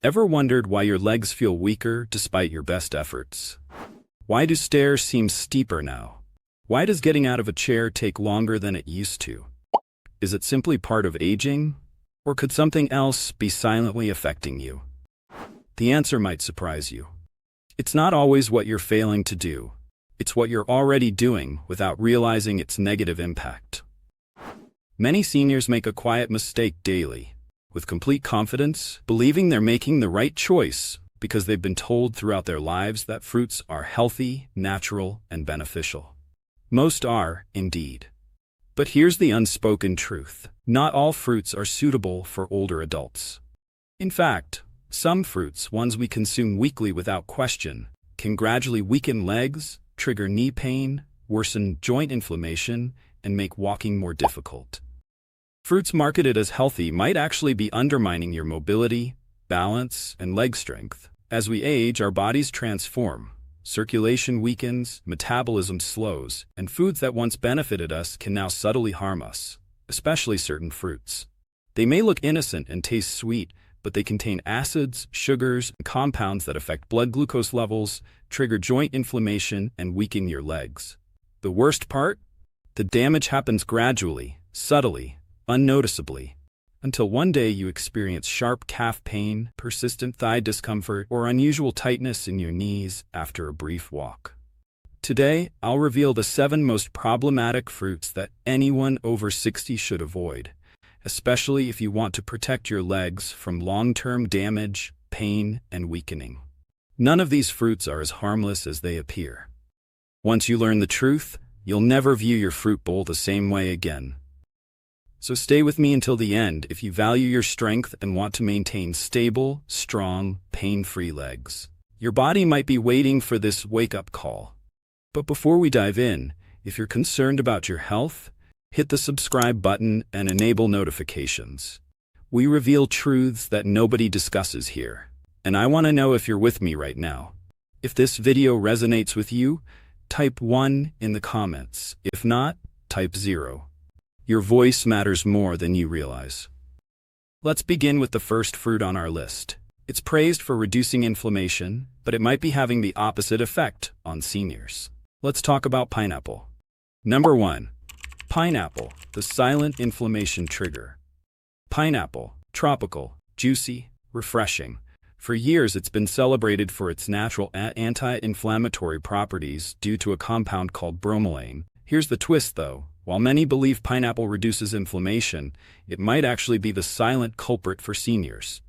Ever wondered why your legs feel weaker despite your best efforts? Why do stairs seem steeper now? Why does getting out of a chair take longer than it used to? Is it simply part of aging? Or could something else be silently affecting you? The answer might surprise you. It's not always what you're failing to do. It's what you're already doing without realizing its negative impact. Many seniors make a quiet mistake daily, with complete confidence, believing they're making the right choice because they've been told throughout their lives that fruits are healthy, natural, and beneficial. Most are, indeed. But here's the unspoken truth. Not all fruits are suitable for older adults. In fact, some fruits, ones we consume weekly without question, can gradually weaken legs, trigger knee pain, worsen joint inflammation, and make walking more difficult. Fruits marketed as healthy might actually be undermining your mobility, balance, and leg strength. As we age, our bodies transform. Circulation weakens, metabolism slows, and foods that once benefited us can now subtly harm us, especially certain fruits. They may look innocent and taste sweet, but they contain acids, sugars, and compounds that affect blood glucose levels, trigger joint inflammation, and weaken your legs. The worst part? The damage happens gradually, subtly, unnoticeably, until one day you experience sharp calf pain, persistent thigh discomfort, or unusual tightness in your knees after a brief walk. Today, I'll reveal the 7 most problematic fruits that anyone over 60 should avoid, especially if you want to protect your legs from long-term damage, pain, and weakening. None of these fruits are as harmless as they appear. Once you learn the truth, you'll never view your fruit bowl the same way again. So stay with me until the end if you value your strength and want to maintain stable, strong, pain-free legs. Your body might be waiting for this wake-up call. But before we dive in, if you're concerned about your health, hit the subscribe button and enable notifications. We reveal truths that nobody discusses here, and I want to know if you're with me right now. If this video resonates with you, type 1 in the comments. If not, type 0. Your voice matters more than you realize. Let's begin with the first fruit on our list. It's praised for reducing inflammation, but it might be having the opposite effect on seniors. Let's talk about pineapple. Number 1. Pineapple, the silent inflammation trigger. Pineapple, tropical, juicy, refreshing. For years, it's been celebrated for its natural anti-inflammatory properties due to a compound called bromelain. Here's the twist, though. While many believe pineapple reduces inflammation, it might actually be the silent culprit for seniors.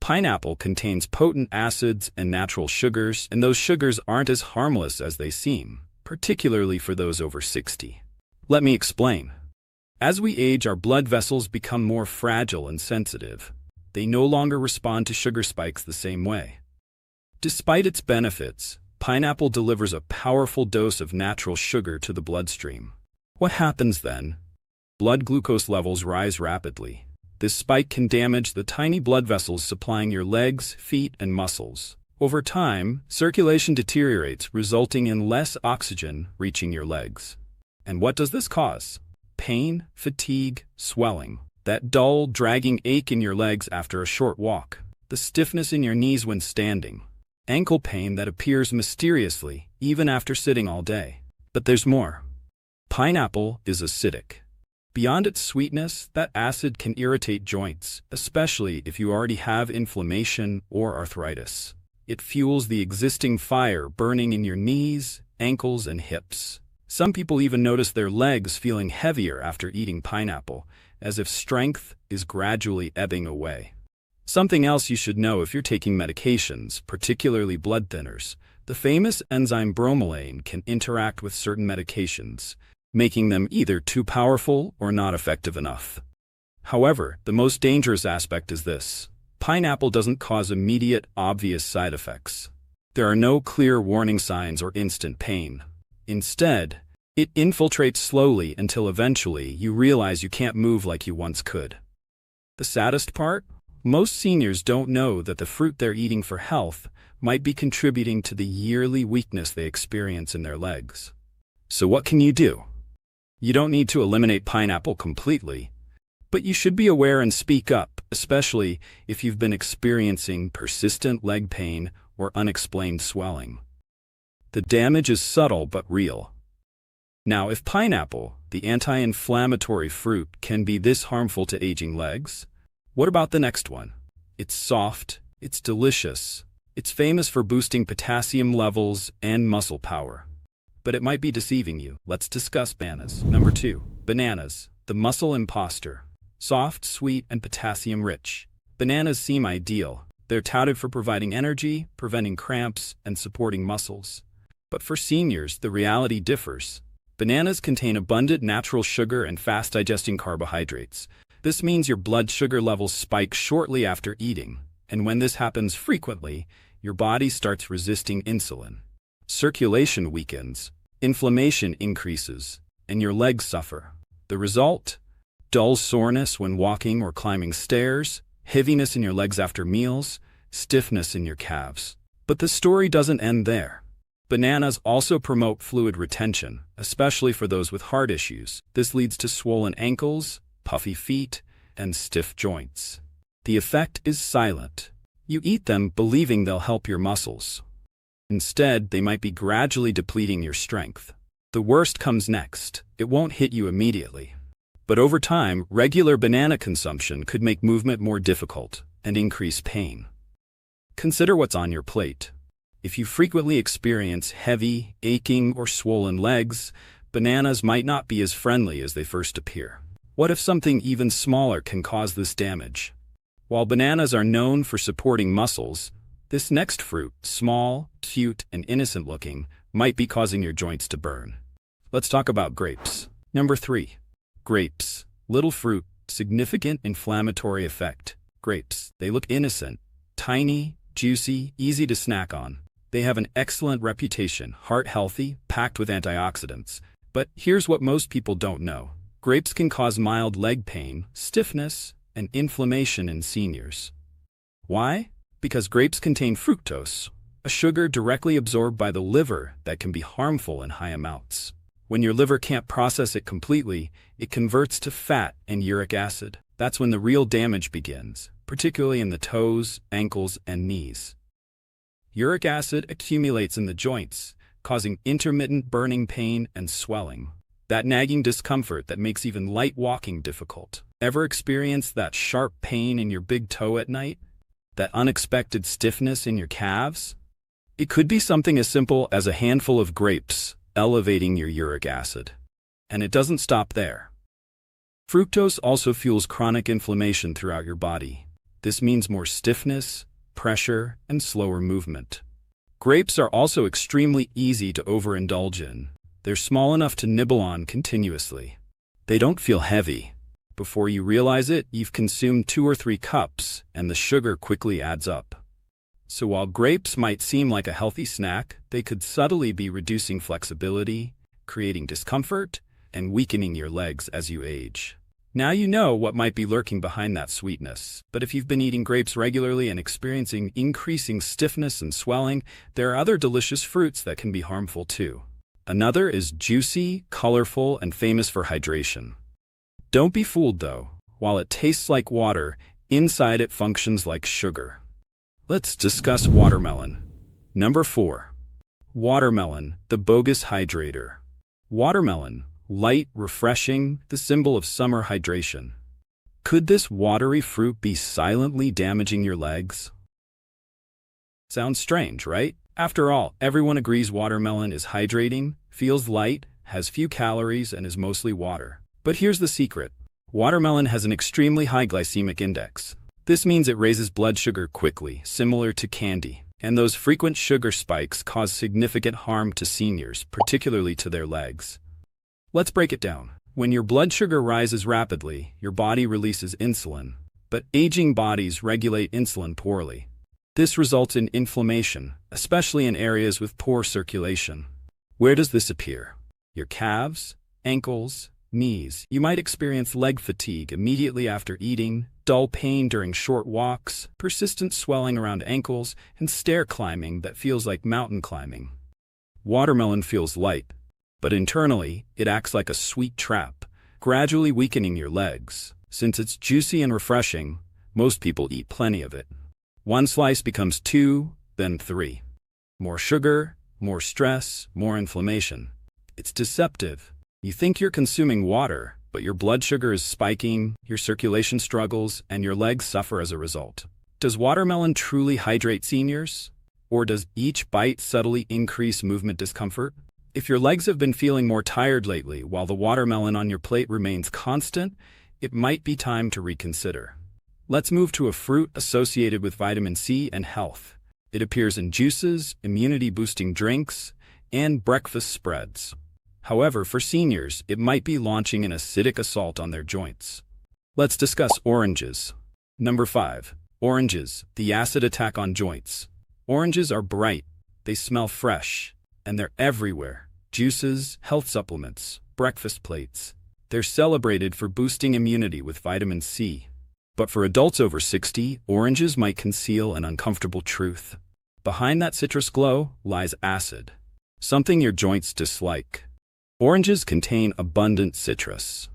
Pineapple contains potent acids and natural sugars, and those sugars aren't as harmless as they seem, particularly for those over 60. Let me explain. As we age, our blood vessels become more fragile and sensitive. They no longer respond to sugar spikes the same way. Despite its benefits, pineapple delivers a powerful dose of natural sugar to the bloodstream. What happens then? Blood glucose levels rise rapidly. This spike can damage the tiny blood vessels supplying your legs, feet, and muscles. Over time, circulation deteriorates, resulting in less oxygen reaching your legs. And what does this cause? Pain, fatigue, swelling. That dull, dragging ache in your legs after a short walk. The stiffness in your knees when standing. Ankle pain that appears mysteriously, even after sitting all day. But there's more. Pineapple is acidic. Beyond its sweetness, that acid can irritate joints, especially if you already have inflammation or arthritis. It fuels the existing fire burning in your knees, ankles, and hips. Some people even notice their legs feeling heavier after eating pineapple, as if strength is gradually ebbing away. Something else you should know if you're taking medications, particularly blood thinners. The famous enzyme bromelain can interact with certain medications, making them either too powerful or not effective enough. However, the most dangerous aspect is this. Pineapple doesn't cause immediate, obvious side effects. There are no clear warning signs or instant pain. Instead, it infiltrates slowly until eventually you realize you can't move like you once could. The saddest part? Most seniors don't know that the fruit they're eating for health might be contributing to the yearly weakness they experience in their legs. So what can you do? You don't need to eliminate pineapple completely, but you should be aware and speak up especially if you've been experiencing persistent leg pain or unexplained swelling. The damage is subtle but real. Now, if pineapple, the anti-inflammatory fruit, can be this harmful to aging legs, what about the next one? It's soft, it's delicious, it's famous for boosting potassium levels and muscle power. But it might be deceiving you. Let's discuss bananas. Number 2. Bananas, the muscle imposter. Soft, sweet, and potassium-rich. Bananas seem ideal. They're touted for providing energy, preventing cramps, and supporting muscles. But for seniors, the reality differs. Bananas contain abundant natural sugar and fast-digesting carbohydrates. This means your blood sugar levels spike shortly after eating, and when this happens frequently, your body starts resisting insulin. Circulation weakens, inflammation increases, and your legs suffer. The result? Dull soreness when walking or climbing stairs, heaviness in your legs after meals, stiffness in your calves. But the story doesn't end there. Bananas also promote fluid retention, especially for those with heart issues. This leads to swollen ankles, puffy feet, and stiff joints. The effect is silent. You eat them believing they'll help your muscles. Instead, they might be gradually depleting your strength. The worst comes next. It won't hit you immediately. But over time, regular banana consumption could make movement more difficult and increase pain. Consider what's on your plate. If you frequently experience heavy, aching, or swollen legs, bananas might not be as friendly as they first appear. What if something even smaller can cause this damage? While bananas are known for supporting muscles, this next fruit, small, cute, and innocent-looking, might be causing your joints to burn. Let's talk about grapes. Number 3. Grapes. Little fruit, significant inflammatory effect. Grapes. They look innocent, tiny, juicy, easy to snack on. They have an excellent reputation, heart-healthy, packed with antioxidants. But here's what most people don't know. Grapes can cause mild leg pain, stiffness, and inflammation in seniors. Why? Because grapes contain fructose, a sugar directly absorbed by the liver that can be harmful in high amounts. When your liver can't process it completely, it converts to fat and uric acid. That's when the real damage begins, particularly in the toes, ankles, and knees. Uric acid accumulates in the joints, causing intermittent burning pain and swelling. That nagging discomfort that makes even light walking difficult. Ever experience that sharp pain in your big toe at night? That unexpected stiffness in your calves? It could be something as simple as a handful of grapes elevating your uric acid. And it doesn't stop there. Fructose also fuels chronic inflammation throughout your body. This means more stiffness, pressure, and slower movement. Grapes are also extremely easy to overindulge in. They're small enough to nibble on continuously. They don't feel heavy. Before you realize it, you've consumed 2 or 3 cups, and the sugar quickly adds up. So while grapes might seem like a healthy snack, they could subtly be reducing flexibility, creating discomfort, and weakening your legs as you age. Now you know what might be lurking behind that sweetness. But if you've been eating grapes regularly and experiencing increasing stiffness and swelling, there are other delicious fruits that can be harmful too. Another is juicy, colorful, and famous for hydration. Don't be fooled though. While it tastes like water, inside it functions like sugar. Let's discuss watermelon. Number 4. Watermelon, the bogus hydrator. Watermelon, light, refreshing, the symbol of summer hydration. Could this watery fruit be silently damaging your legs? Sounds strange, right? After all, everyone agrees watermelon is hydrating, feels light, has few calories, and is mostly water. But here's the secret. Watermelon has an extremely high glycemic index. This means it raises blood sugar quickly, similar to candy. And those frequent sugar spikes cause significant harm to seniors, particularly to their legs. Let's break it down. When your blood sugar rises rapidly, your body releases insulin. But aging bodies regulate insulin poorly. This results in inflammation, especially in areas with poor circulation. Where does this appear? Your calves, ankles, knees. You might experience leg fatigue immediately after eating, dull pain during short walks, persistent swelling around ankles, and stair climbing that feels like mountain climbing. Watermelon feels light, but internally, it acts like a sweet trap, gradually weakening your legs. Since it's juicy and refreshing, Most people eat plenty of it. One slice becomes two, then three. More sugar, more stress, more inflammation. It's deceptive. You think you're consuming water, but your blood sugar is spiking, your circulation struggles, and your legs suffer as a result. Does watermelon truly hydrate seniors? Or does each bite subtly increase movement discomfort? If your legs have been feeling more tired lately while the watermelon on your plate remains constant, it might be time to reconsider. Let's move to a fruit associated with vitamin C and health. It appears in juices, immunity-boosting drinks, and breakfast spreads. However, for seniors, it might be launching an acidic assault on their joints. Let's discuss oranges. Number 5. Oranges, the acid attack on joints. Oranges are bright, they smell fresh, and they're everywhere. Juices, health supplements, breakfast plates. They're celebrated for boosting immunity with vitamin C. But for adults over 60, oranges might conceal an uncomfortable truth. Behind that citrus glow lies acid, something your joints dislike. Oranges contain abundant citrus.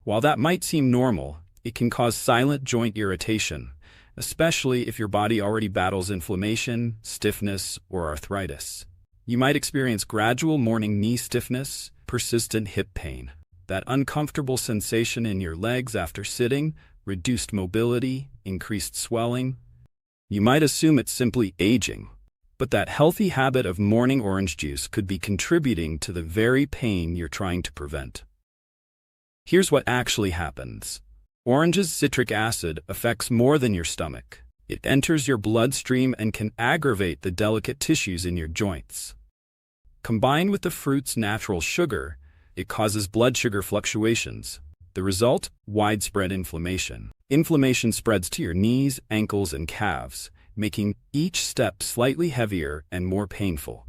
While that might seem normal, it can cause silent joint irritation, especially if your body already battles inflammation, stiffness, or arthritis. You might experience gradual morning knee stiffness, persistent hip pain, that uncomfortable sensation in your legs after sitting, reduced mobility, increased swelling. You might assume it's simply aging, but that healthy habit of morning orange juice could be contributing to the very pain you're trying to prevent. Here's what actually happens. Orange's citric acid affects more than your stomach. It enters your bloodstream and can aggravate the delicate tissues in your joints. Combined with the fruit's natural sugar, it causes blood sugar fluctuations. The result? Widespread inflammation. Inflammation spreads to your knees, ankles, and calves, making each step slightly heavier and more painful.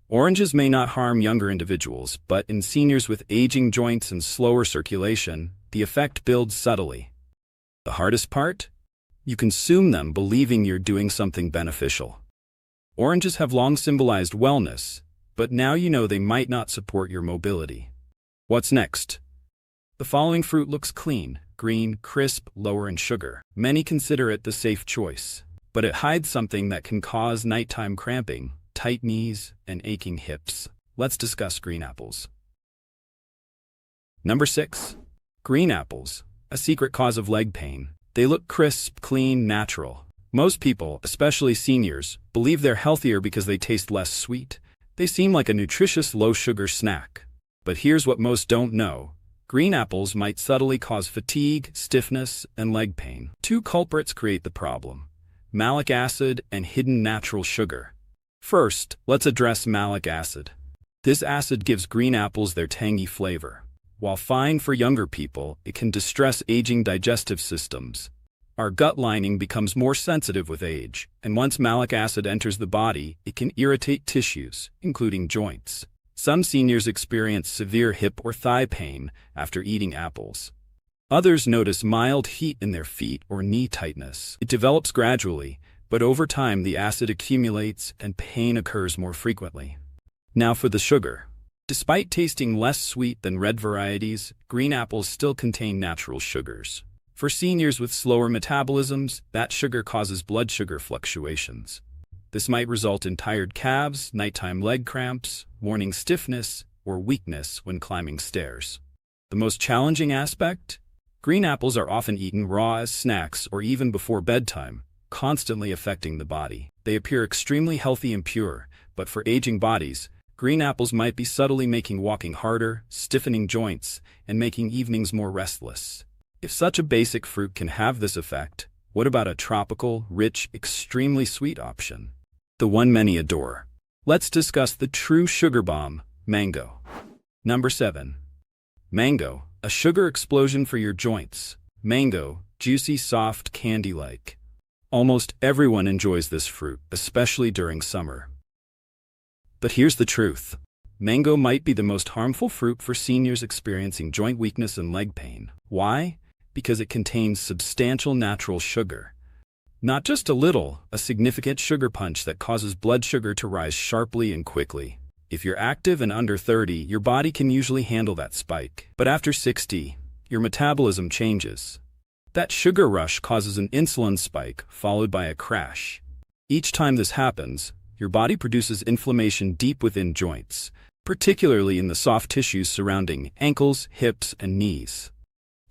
Oranges may not harm younger individuals, but in seniors with aging joints and slower circulation, the effect builds subtly. The hardest part? You consume them believing you're doing something beneficial. Oranges have long symbolized wellness, but now you know they might not support your mobility. What's next? The following fruit looks clean, green, crisp, lower in sugar. Many consider it the safe choice, but it hides something that can cause nighttime cramping, tight knees, and aching hips. Let's discuss green apples. Number 6. Green apples, a secret cause of leg pain. They look crisp, clean, natural. Most people, especially seniors, believe they're healthier because they taste less sweet. They seem like a nutritious, low-sugar snack. But here's what most don't know. Green apples might subtly cause fatigue, stiffness, and leg pain. Two culprits create the problem: malic acid and hidden natural sugar. First, let's address malic acid. This acid gives green apples their tangy flavor. While fine for younger people, it can distress aging digestive systems. Our gut lining becomes more sensitive with age, and once malic acid enters the body, it can irritate tissues, including joints. Some seniors experience severe hip or thigh pain after eating apples. Others notice mild heat in their feet or knee tightness. It develops gradually, but over time the acid accumulates and pain occurs more frequently. Now for the sugar. Despite tasting less sweet than red varieties, green apples still contain natural sugars. For seniors with slower metabolisms, that sugar causes blood sugar fluctuations. This might result in tired calves, nighttime leg cramps, morning stiffness, or weakness when climbing stairs. The most challenging aspect? Green apples are often eaten raw as snacks or even before bedtime, constantly affecting the body. They appear extremely healthy and pure, but for aging bodies, green apples might be subtly making walking harder, stiffening joints, and making evenings more restless. If such a basic fruit can have this effect, what about a tropical, rich, extremely sweet option? The one many adore. Let's discuss the true sugar bomb, mango. Number 7. Mango, a sugar explosion for your joints. Mango, juicy, soft, candy-like. Almost everyone enjoys this fruit, especially during summer. But here's the truth. Mango might be the most harmful fruit for seniors experiencing joint weakness and leg pain. Why? Because it contains substantial natural sugar. Not just a little, a significant sugar punch that causes blood sugar to rise sharply and quickly. If you're active and under 30, your body can usually handle that spike. But after 60, your metabolism changes. That sugar rush causes an insulin spike, followed by a crash. Each time this happens, your body produces inflammation deep within joints, particularly in the soft tissues surrounding ankles, hips, and knees.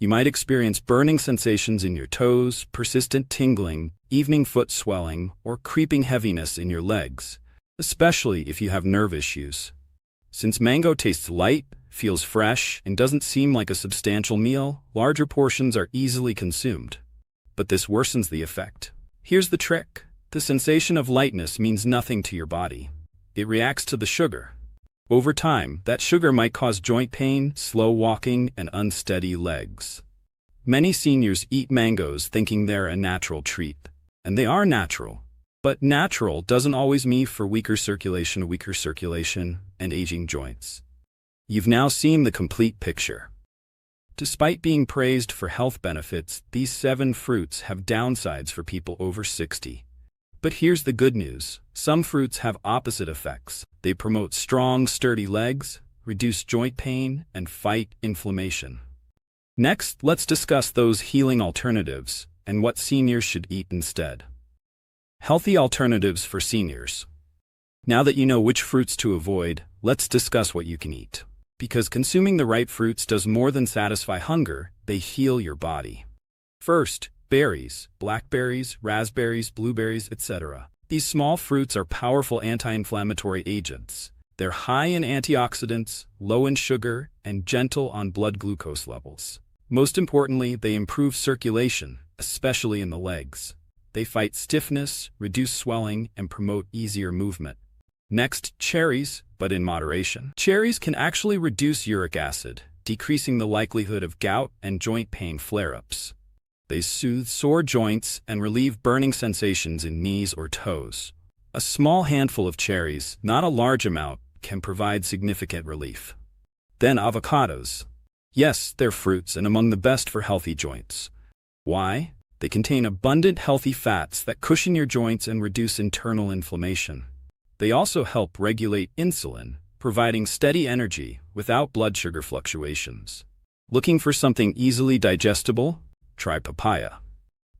You might experience burning sensations in your toes, persistent tingling, evening foot swelling, or creeping heaviness in your legs, especially if you have nerve issues. Since mango tastes light, feels fresh, and doesn't seem like a substantial meal, larger portions are easily consumed. But this worsens the effect. Here's the trick. The sensation of lightness means nothing to your body. It reacts to the sugar. Over time, that sugar might cause joint pain, slow walking, and unsteady legs. Many seniors eat mangoes thinking they're a natural treat. And they are natural. But natural doesn't always mean for weaker circulation, and aging joints. You've now seen the complete picture. Despite being praised for health benefits, these 7 fruits have downsides for people over 60. But here's the good news. Some fruits have opposite effects. They promote strong, sturdy legs, reduce joint pain, and fight inflammation. Next, let's discuss those healing alternatives and what seniors should eat instead. Healthy alternatives for seniors. Now that you know which fruits to avoid, let's discuss what you can eat. Because consuming the right fruits does more than satisfy hunger, they heal your body. First, berries, blackberries, raspberries, blueberries, etc. These small fruits are powerful anti-inflammatory agents. They're high in antioxidants, low in sugar, and gentle on blood glucose levels. Most importantly, they improve circulation, especially in the legs. They fight stiffness, reduce swelling, and promote easier movement. Next, cherries, but in moderation. Cherries can actually reduce uric acid, decreasing the likelihood of gout and joint pain flare-ups. They soothe sore joints and relieve burning sensations in knees or toes. A small handful of cherries, not a large amount, can provide significant relief. Then avocados. Yes, they're fruits and among the best for healthy joints. Why? They contain abundant healthy fats that cushion your joints and reduce internal inflammation. They also help regulate insulin, providing steady energy without blood sugar fluctuations. Looking for something easily digestible? Try papaya.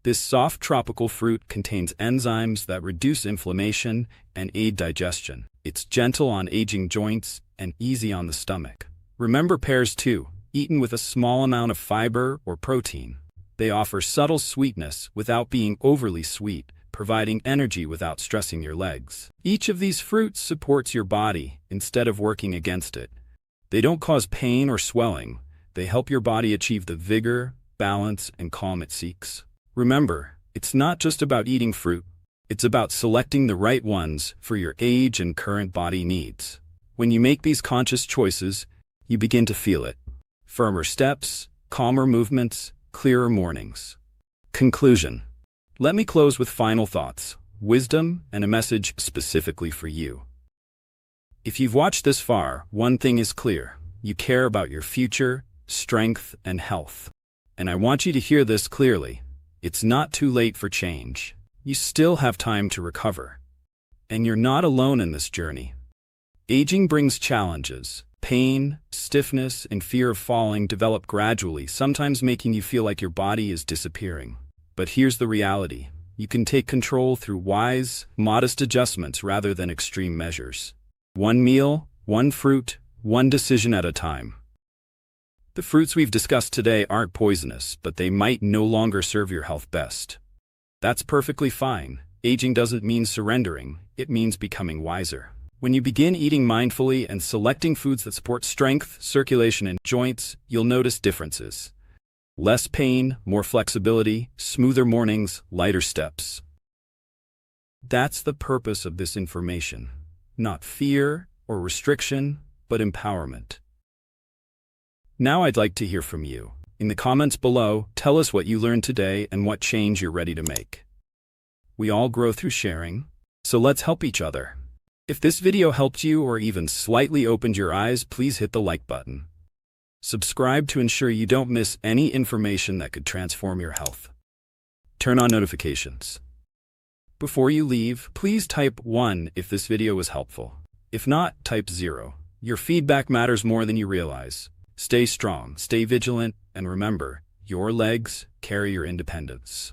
This soft tropical fruit contains enzymes that reduce inflammation and aid digestion. It's gentle on aging joints and easy on the stomach. Remember pears too, eaten with a small amount of fiber or protein. They offer subtle sweetness without being overly sweet, providing energy without stressing your legs. Each of these fruits supports your body instead of working against it. They don't cause pain or swelling. They help your body achieve the vigor, balance, and calm it seeks. Remember, it's not just about eating fruit. It's about selecting the right ones for your age and current body needs. When you make these conscious choices, you begin to feel it. Firmer steps, calmer movements, clearer mornings. Conclusion. Let me close with final thoughts, wisdom, and a message specifically for you. If you've watched this far, one thing is clear. You care about your future, strength, and health. And I want you to hear this clearly. It's not too late for change. You still have time to recover. And you're not alone in this journey. Aging brings challenges. Pain, stiffness, and fear of falling develop gradually, sometimes making you feel like your body is disappearing. But here's the reality. You can take control through wise, modest adjustments rather than extreme measures. One meal, one fruit, one decision at a time. The fruits we've discussed today aren't poisonous, but they might no longer serve your health best. That's perfectly fine. Aging doesn't mean surrendering, it means becoming wiser. When you begin eating mindfully and selecting foods that support strength, circulation, and joints, you'll notice differences. Less pain, more flexibility, smoother mornings, lighter steps. That's the purpose of this information. Not fear or restriction, but empowerment. Now I'd like to hear from you. In the comments below, tell us what you learned today and what change you're ready to make. We all grow through sharing, so let's help each other. If this video helped you or even slightly opened your eyes, please hit the like button. Subscribe to ensure you don't miss any information that could transform your health. Turn on notifications. Before you leave, please type 1 if this video was helpful. If not, type 0. Your feedback matters more than you realize. Stay strong, stay vigilant, and remember, Your legs carry your independence.